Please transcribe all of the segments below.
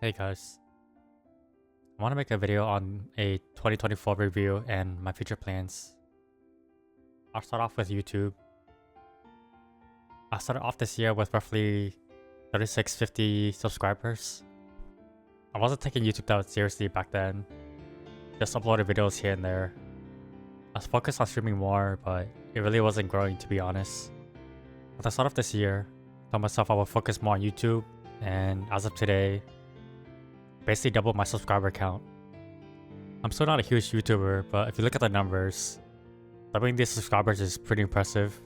Hey guys, I want to make a video on a 2024 review and my future plans. I'll start off with YouTube. I started off this year with roughly 3650 subscribers. I wasn't taking YouTube that seriously back then, just uploaded videos here and there. I was focused on streaming more, but it really wasn't growing, to be honest. At the start of this year, I told myself I would focus more on YouTube, and as of today, basically doubled my subscriber count. I'm still not a huge YouTuber, but if you look at the numbers, doubling these subscribers is pretty impressive.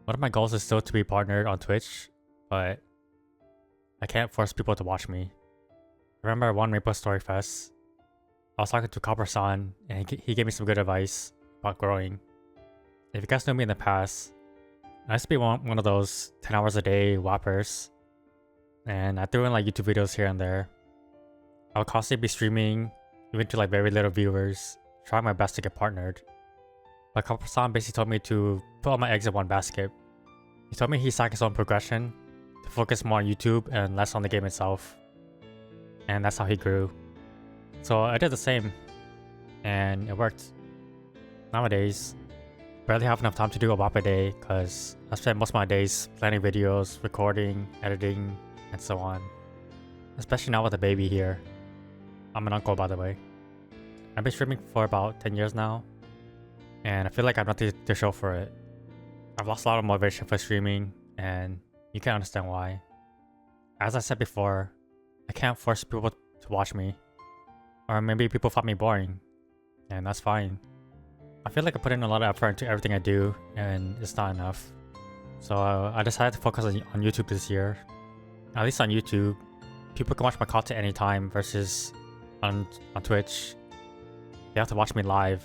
One of my goals is still to be partnered on Twitch, but I can't force people to watch me. I remember one Maple Story Fest, I was talking to Copper-san, and he gave me some good advice about growing. If you guys know me in the past, I used to be one of those 10 hours a day whappers, and I threw in like YouTube videos here and there. I would constantly be streaming, even to like very little viewers, trying my best to get partnered. But Copper-san basically told me to put all my eggs in one basket. He told me he saw his own progression, to focus more on YouTube and less on the game itself. And that's how he grew. So I did the same, and it worked. Nowadays, barely have enough time to do a WAP a day because I spend most of my days planning videos, recording, editing, and so on. Especially now with a baby here. I'm an uncle, by the way. I've been streaming for about 10 years now, and I feel like I have nothing to show for it. I've lost a lot of motivation for streaming, and you can understand why. As I said before, I can't force people to watch me. Or maybe people find me boring, and that's fine. I feel like I put in a lot of effort into everything I do, and it's not enough. So I decided to focus on YouTube this year. At least on YouTube, people can watch my content anytime versus on Twitch. They have to watch me live,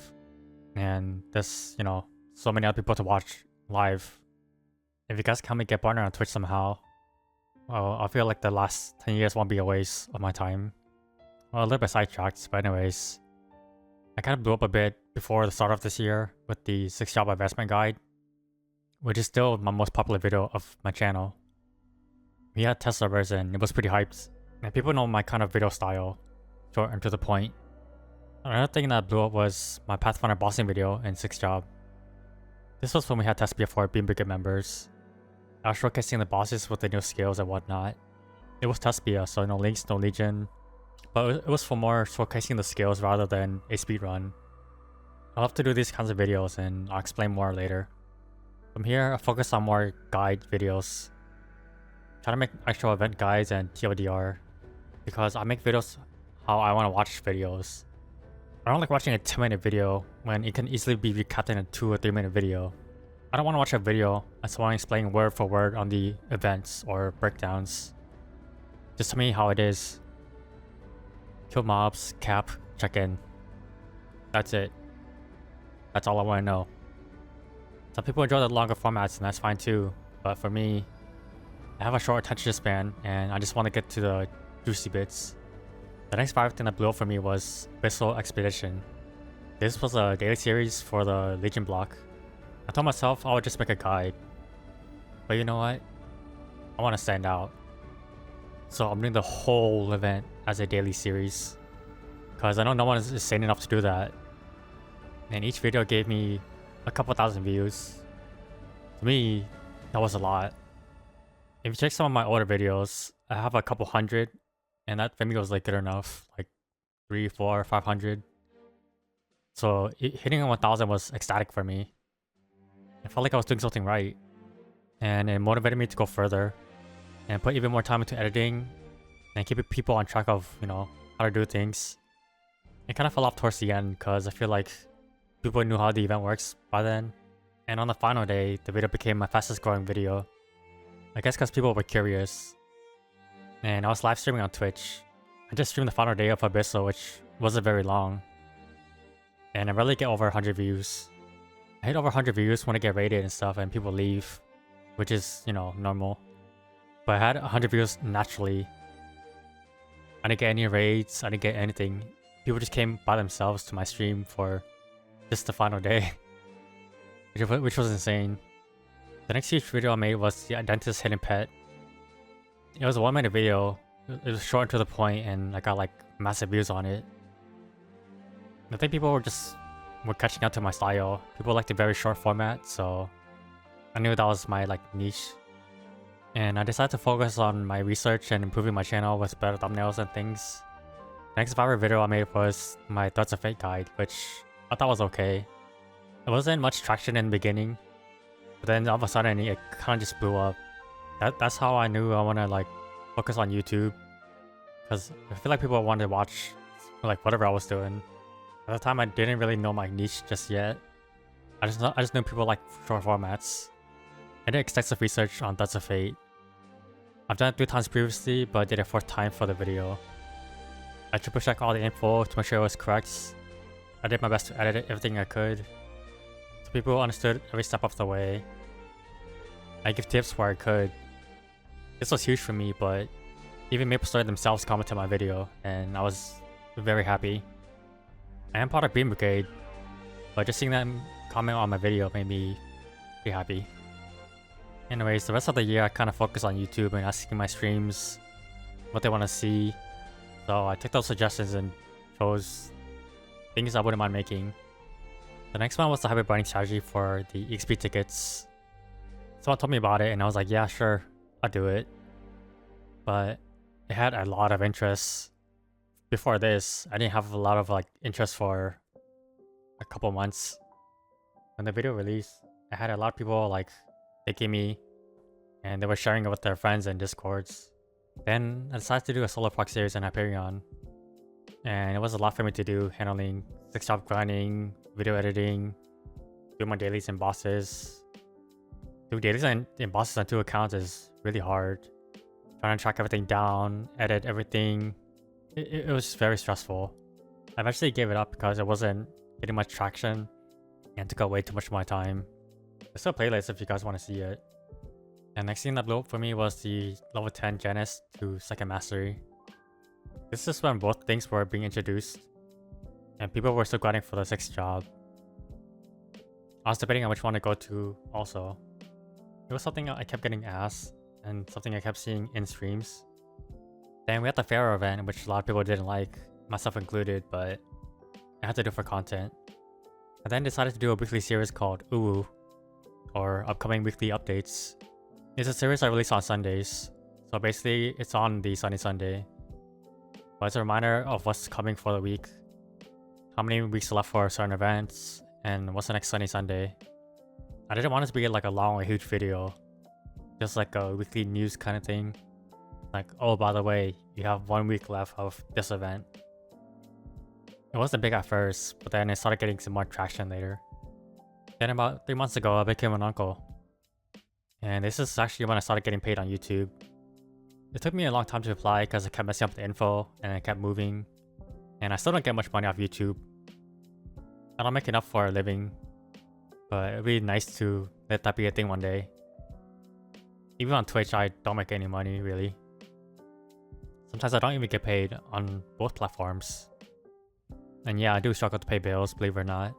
and there's, so many other people to watch live. If you guys can help me get partnered on Twitch somehow, well, I feel like the last 10 years won't be a waste of my time. Well, a little bit sidetracked, but anyways. I kind of blew up a bit before the start of this year with the 6-job investment guide, which is still my most popular video of my channel. We had test servers and it was pretty hyped, and people know my kind of video style, short and to the point. Another thing that blew up was my Pathfinder bossing video in 6-job. This was when we had Tespia for Beam Brigade members. I was showcasing the bosses with the new skills and whatnot. It was Tespia, so no links, no legion. But it was for more showcasing the skills rather than a speedrun. I'll have to do these kinds of videos and I'll explain more later. From here, I focus on more guide videos. Try to make actual event guides and TLDR, because I make videos how I want to watch videos. I don't like watching a 10-minute video when it can easily be recapped in a 2 or 3-minute video. I don't want to watch a video and someone explaining word for word on the events or breakdowns. Just tell me how it is. Kill mobs, cap, check in. That's it. That's all I want to know. Some people enjoy the longer formats, and that's fine too. But for me, I have a short attention span and I just want to get to the juicy bits. The next viral thing that blew up for me was Abyssal Expedition. This was a daily series for the Legion block. I told myself I would just make a guide. But you know what? I want to stand out. So I'm doing the whole event as a daily series, because I know no one is sane enough to do that. And each video gave me a couple thousand views. To me, that was a lot. If you check some of my older videos, I have a couple hundred, and that for me was like good enough, like 3, 4, 500. So hitting 1,000 was ecstatic for me. I felt like I was doing something right, and it motivated me to go further and put even more time into editing and keeping people on track of, how to do things. It kind of fell off towards the end because I feel like people knew how the event works by then. And on the final day, the video became my fastest growing video. I guess because people were curious. And I was live streaming on Twitch. I just streamed the final day of Abyssal, which wasn't very long. And I rarely get over 100 views. I hit over 100 views when I get rated and stuff and people leave, which is, normal. But I had 100 views naturally. I didn't get any raids, I didn't get anything. People just came by themselves to my stream for just the final day, which was insane. The next huge video I made was the Dentist Hidden Pet. It was a 1-minute video, It was short and to the point, and I got like massive views on it. I think people were catching up to my style. People like the very short format, so I knew that was my like niche. And I decided to focus on my research and improving my channel with better thumbnails and things. The next viral video I made was my Threads of Fate guide, which I thought was okay. It wasn't much traction in the beginning, but then all of a sudden it kind of just blew up. That's how I knew I want to like focus on YouTube, because I feel like people wanted to watch like whatever I was doing. At the time I didn't really know my niche just yet. I just knew people like short formats. I did extensive research on Threads of Fate. I've done it 3 times previously, but I did it 4th time for the video. I triple checked all the info to make sure it was correct. I did my best to edit everything I could, so people understood every step of the way. I give tips where I could. This was huge for me, but even MapleStory themselves commented on my video, and I was very happy. I am part of Green Brigade, but just seeing them comment on my video made me pretty happy. Anyways, the rest of the year I kind of focused on YouTube and asking my streams what they want to see. So I took those suggestions and chose things I wouldn't mind making. The next one was the hybrid binding strategy for the EXP tickets. Someone told me about it and I was like, yeah, sure, I'll do it. But it had a lot of interest. Before this, I didn't have a lot of like interest for a couple months. When the video released, I had a lot of people like thanking me, and they were sharing it with their friends and discords. Then I decided to do a solo proc series on Hyperion, and it was a lot for me to do, handling 6-job grinding, video editing, doing my dailies and bosses. Doing dailies and bosses on 2 accounts is really hard. Trying to track everything down, edit everything, it was very stressful. I eventually gave it up because it wasn't getting much traction and took up way too much of my time. There's still a playlist if you guys want to see it. And next thing that blew up for me was the level 10 Janus to 2nd Mastery. This is when both things were being introduced, and people were still grinding for the 6th job. I was debating on which one to go to also. It was something I kept getting asked, and something I kept seeing in streams. Then we had the Pharaoh event, which a lot of people didn't like, myself included, but I had to do it for content. I then decided to do a weekly series called Uwu, or Upcoming Weekly Updates. It's a series I release on Sundays, so basically it's on the Sunny Sunday. But it's a reminder of what's coming for the week, how many weeks left for certain events, and what's the next Sunny Sunday. I didn't want it to be like a long or huge video, just like a weekly news kind of thing. Like, oh, by the way, you have 1 week left of this event. It wasn't big at first, but then it started getting some more traction later. Then about 3 months ago, I became an uncle. And this is actually when I started getting paid on YouTube. It took me a long time to apply because I kept messing up the info and I kept moving. And I still don't get much money off YouTube. I don't make enough for a living, but it'd be nice to let that be a thing one day. Even on Twitch, I don't make any money, really. Sometimes I don't even get paid on both platforms. And yeah, I do struggle to pay bills, believe it or not.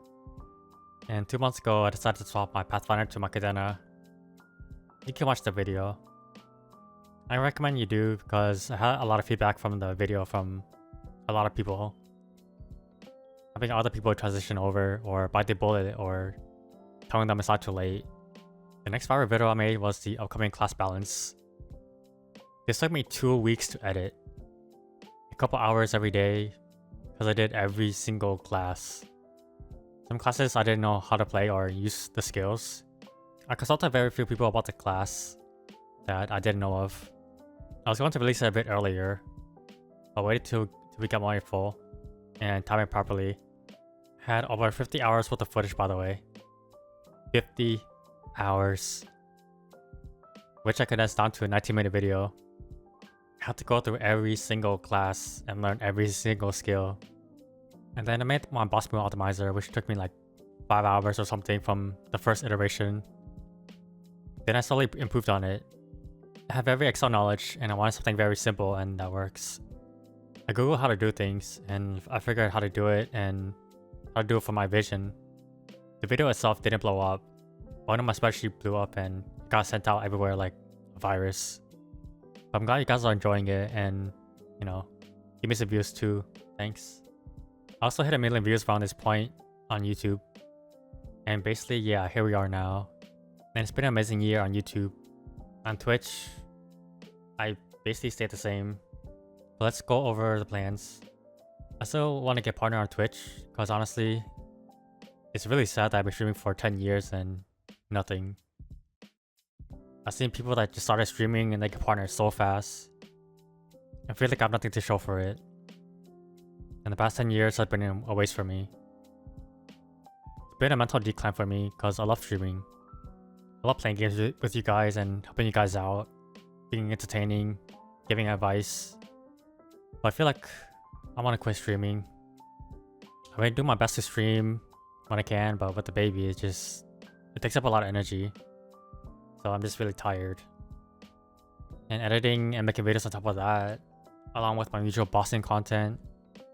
And 2 months ago, I decided to swap my Pathfinder to my Cadena. You can watch the video. I recommend you do because I had a lot of feedback from the video from a lot of people. Having other people transition over or bite the bullet or telling them it's not too late. The next viral video I made was the upcoming class balance. This took me 2 weeks to edit. A couple hours every day because I did every single class. Some classes I didn't know how to play or use the skills. I consulted very few people about the class that I didn't know of. I was going to release it a bit earlier, but waited till we got more full and time it properly. Had over 50 hours worth of footage, by the way. 50 hours. Which I condensed down to a 19-minute video. I had to go through every single class and learn every single skill. And then I made my boss move optimizer, which took me like 5 hours or something from the first iteration. Then I slowly improved on it. I have every Excel knowledge and I wanted something very simple and that works. I googled how to do things and I figured out how to do it and how to do it for my vision. The video itself didn't blow up. One of my spreadsheets blew up and got sent out everywhere like a virus. But I'm glad you guys are enjoying it, and you know, give me some views too. Thanks. I also hit 1 million views around this point on YouTube. And basically, yeah, here we are now. And it's been an amazing year on YouTube. On Twitch, I basically stayed the same. But let's go over the plans. I still want to get partner on Twitch, because honestly, it's really sad that I've been streaming for 10 years and nothing. I've seen people that just started streaming and they get partners so fast. I feel like I have nothing to show for it. And the past 10 years have been a waste for me. It's been a mental decline for me because I love streaming. I love playing games with you guys and helping you guys out, being entertaining, giving advice. But I feel like I want to quit streaming. I mean, do my best to stream when I can, but with the baby, it takes up a lot of energy. So I'm just really tired. And editing and making videos on top of that, along with my usual bossing content,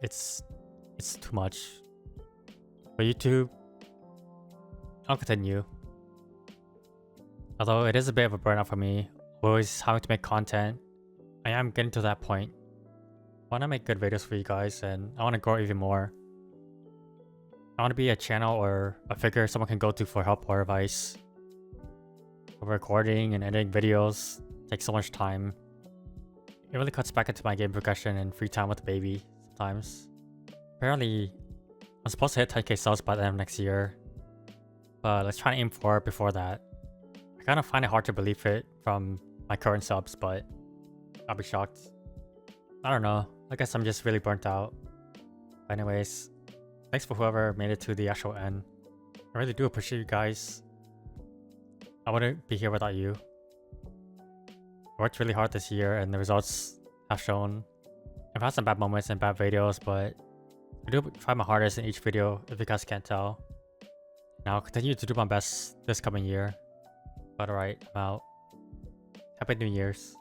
it's too much. For YouTube, I'll continue. Although it is a bit of a burnout for me, always having to make content, I am getting to that point. I want to make good videos for you guys and I want to grow even more. I want to be a channel or a figure someone can go to for help or advice. Recording and editing videos takes so much time. It really cuts back into my game progression and free time with the baby sometimes. Apparently, I'm supposed to hit 10k subs by the end of next year, but let's try and aim for it before that. I kind of find it hard to believe it from my current subs, but I'll be shocked. I don't know. I guess I'm just really burnt out. But anyways, thanks for whoever made it to the actual end. I really do appreciate you guys. I wouldn't be here without you. I worked really hard this year and the results have shown. I've had some bad moments and bad videos, but I do try my hardest in each video if you guys can't tell. And I'll continue to do my best this coming year. But alright, I'm out. Happy New Year's.